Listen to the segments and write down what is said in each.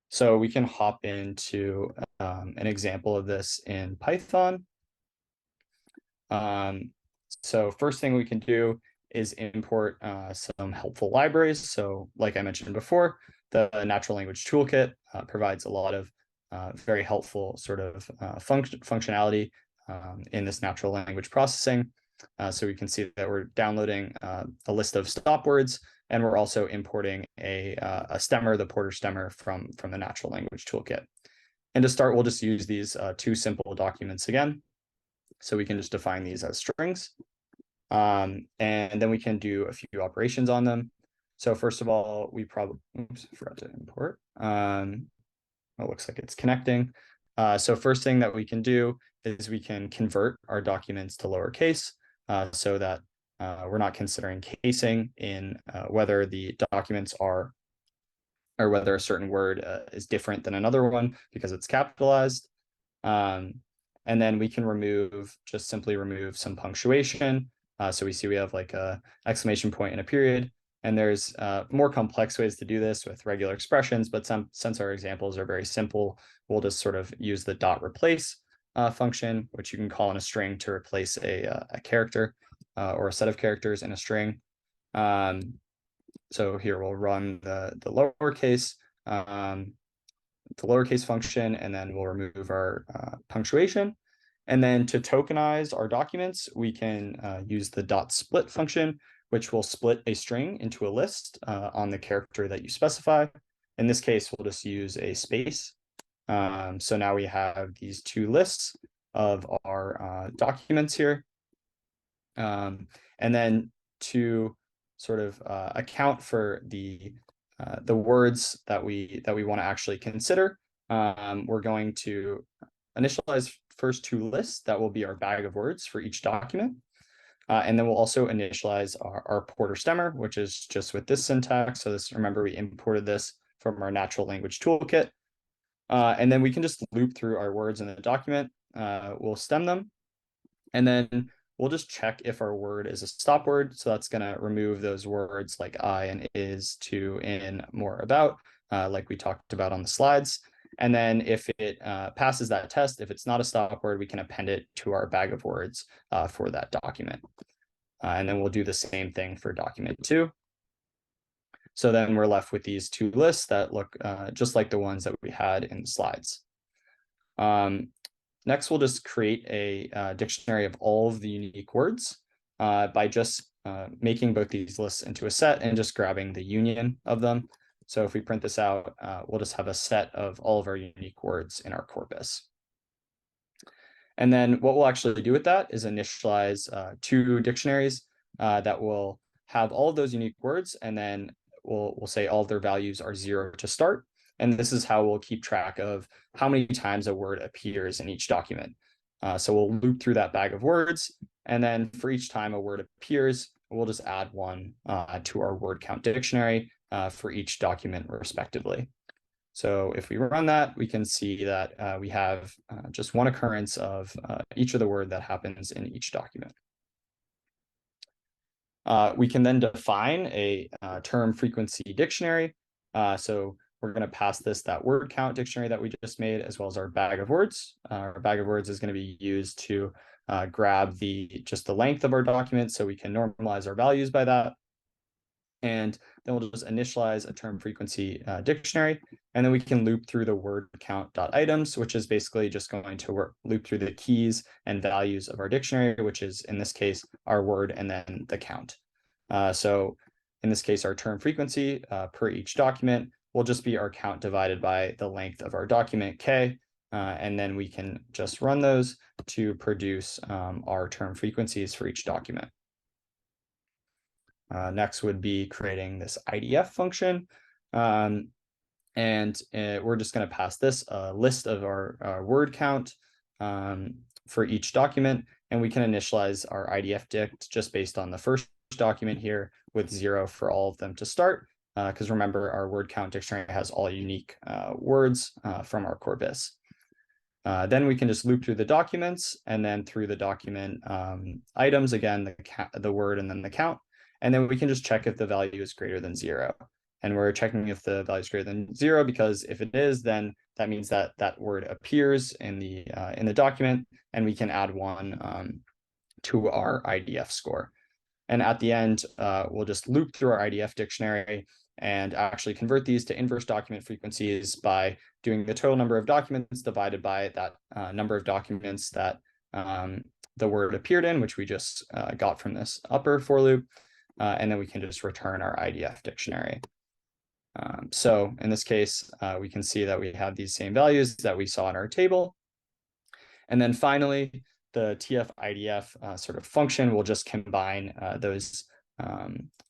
So we can hop into an example of this in Python. So first thing we can do is import some helpful libraries. So like I mentioned before, the natural language toolkit provides a lot of very helpful sort of functionality in this natural language processing. So we can see that we're downloading a list of stop words, and we're also importing a stemmer, the Porter stemmer from the natural language toolkit. And to start, we'll just use these two simple documents again. So we can just define these as strings. And then we can do a few operations on them. So first of all, we probably, forgot to import. It looks like it's connecting. So first thing that we can do is we can convert our documents to lowercase so that we're not considering casing in whether the documents are, or whether a certain word is different than another one because it's capitalized. And then we can just simply remove some punctuation. So we see we have like a exclamation point and a period. And there's more complex ways to do this with regular expressions, but since our examples are very simple, we'll just sort of use the dot replace function, which you can call in a string to replace a character or a set of characters in a string. So here we'll run the lowercase function, and then we'll remove our punctuation. And then to tokenize our documents, we can use the dot split function, which will split a string into a list on the character that you specify. In this case, we'll just use a space. So now we have these two lists of our documents here. And then to sort of account for the words that we want to actually consider, we're going to initialize first two lists that will be our bag of words for each document. And then we'll also initialize our Porter stemmer, which is just with this syntax. So this, remember, we imported this from our natural language toolkit. And then we can just loop through our words in the document. We'll stem them. And then we'll just check if our word is a stop word. So that's going to remove those words like I and is, to, in, more, about, like we talked about on the slides. And then if it passes that test, if it's not a stop word, we can append it to our bag of words for that document. And then we'll do the same thing for document 2. So then we're left with these two lists that look just like the ones that we had in the slides. Next, we'll just create a dictionary of all of the unique words by just making both these lists into a set and just grabbing the union of them. So if we print this out, we'll just have a set of all of our unique words in our corpus. And then what we'll actually do with that is initialize two dictionaries that will have all of those unique words, and then we'll say all of their values are 0 to start. And this is how we'll keep track of how many times a word appears in each document. So we'll loop through that bag of words, and then for each time a word appears, we'll just add one to our word count dictionary for each document respectively. So if we run that, we can see that we have just one occurrence of each of the word that happens in each document. We can then define a term frequency dictionary. So we're going to pass this that word count dictionary that we just made, as well as our bag of words. Our bag of words is going to be used to grab just the length of our document, so we can normalize our values by that. And then we'll just initialize a term frequency dictionary, and then we can loop through the word count.items, which is basically just going to loop through the keys and values of our dictionary, which is in this case our word and then the count. So in this case, our term frequency per each document will just be our count divided by the length of our document k, and then we can just run those to produce our term frequencies for each document. Next would be creating this IDF function. And we're just going to pass this a list of our word count for each document. And we can initialize our IDF dict just based on the first document here with 0 for all of them to start. Because remember, our word count dictionary has all unique words from our corpus. Then we can just loop through the documents, and then through the document items, again, the word and then the count. And then we can just check if the value is greater than 0. And we're checking if the value is greater than 0, because if it is, then that means that that word appears in the document, and we can add 1 to our IDF score. And at the end, we'll just loop through our IDF dictionary and actually convert these to inverse document frequencies by doing the total number of documents divided by that number of documents that the word appeared in, which we just got from this upper for loop. And then we can just return our IDF dictionary. So in this case, we can see that we have these same values that we saw in our table. And then finally, the TF-IDF sort of function will just combine those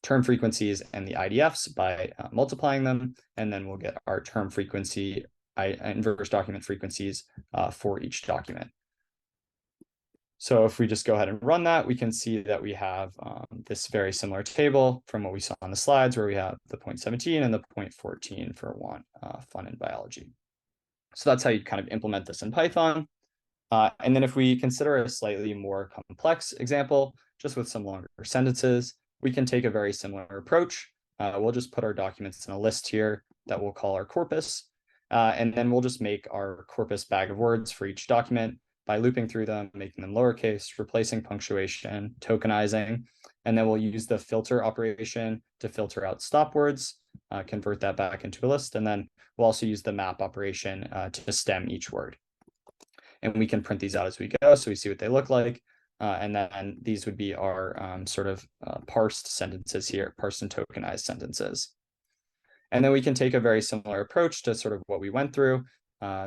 term frequencies and the IDFs by multiplying them, and then we'll get our term frequency inverse document frequencies for each document. So if we just go ahead and run that, we can see that we have this very similar table from what we saw on the slides, where we have the 0.17 and the 0.14 for one fun in biology. So that's how you kind of implement this in Python. And then if we consider a slightly more complex example, just with some longer sentences, we can take a very similar approach. We'll just put our documents in a list here that we'll call our corpus. And then we'll just make our corpus bag of words for each document by looping through them, making them lowercase, replacing punctuation, tokenizing, and then we'll use the filter operation to filter out stop words, convert that back into a list, and then we'll also use the map operation to stem each word. And we can print these out as we go, so we see what they look like. And then these would be our sort of parsed sentences here, parsed and tokenized sentences. And then we can take a very similar approach to sort of what we went through,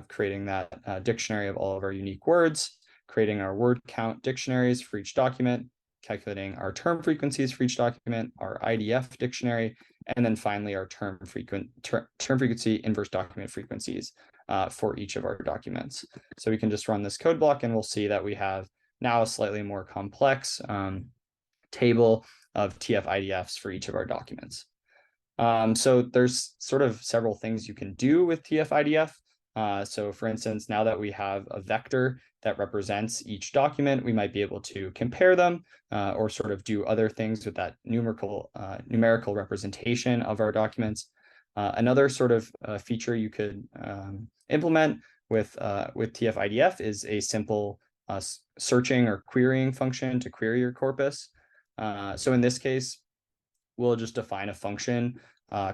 creating that dictionary of all of our unique words, creating our word count dictionaries for each document, calculating our term frequencies for each document, our IDF dictionary, and then finally our term frequency inverse document frequencies for each of our documents. So we can just run this code block, and we'll see that we have now a slightly more complex table of TF-IDFs for each of our documents. So there's sort of several things you can do with TF-IDF. So for instance, now that we have a vector that represents each document, we might be able to compare them or sort of do other things with that numerical representation of our documents. Another sort of feature you could implement with TF-IDF is a simple searching or querying function to query your corpus. So in this case, we'll just define a function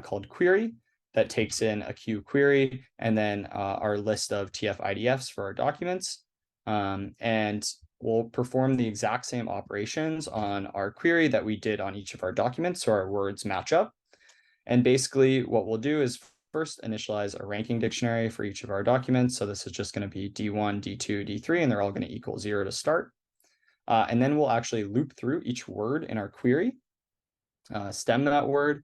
called query that takes in a Q query and then our list of TF-IDFs for our documents. And we'll perform the exact same operations on our query that we did on each of our documents, so our words match up. And basically what we'll do is first initialize a ranking dictionary for each of our documents. So this is just going to be D1, D2, D3, and they're all going to equal 0 to start. And then we'll actually loop through each word in our query, stem that word,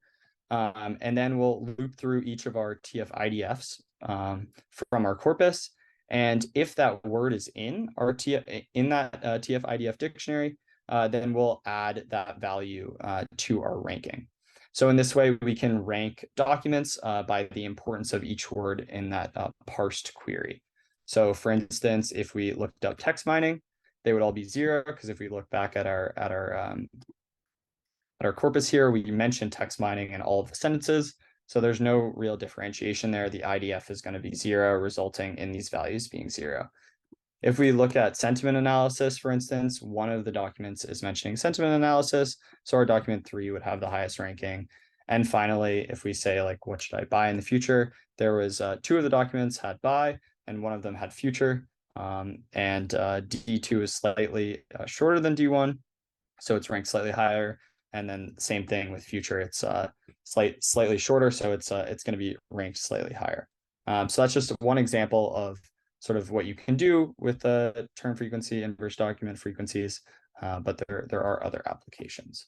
and then we'll loop through each of our TF-IDFs from our corpus. And if that word is in our TF-IDF dictionary, then we'll add that value to our ranking. So in this way, we can rank documents by the importance of each word in that parsed query. So for instance, if we looked up text mining, they would all be 0, because if we look back at our corpus here, we mentioned text mining in all of the sentences. So there's no real differentiation there. The IDF is going to be 0, resulting in these values being 0. If we look at sentiment analysis, for instance, one of the documents is mentioning sentiment analysis. So our document 3 would have the highest ranking. And finally, if we say, like, what should I buy in the future? There was 2 of the documents had buy, and one of them had future. And D2 is slightly shorter than D1. So it's ranked slightly higher. And then same thing with future, it's slightly shorter, so it's going to be ranked slightly higher. So that's just one example of sort of what you can do with the term frequency inverse document frequencies, but there are other applications.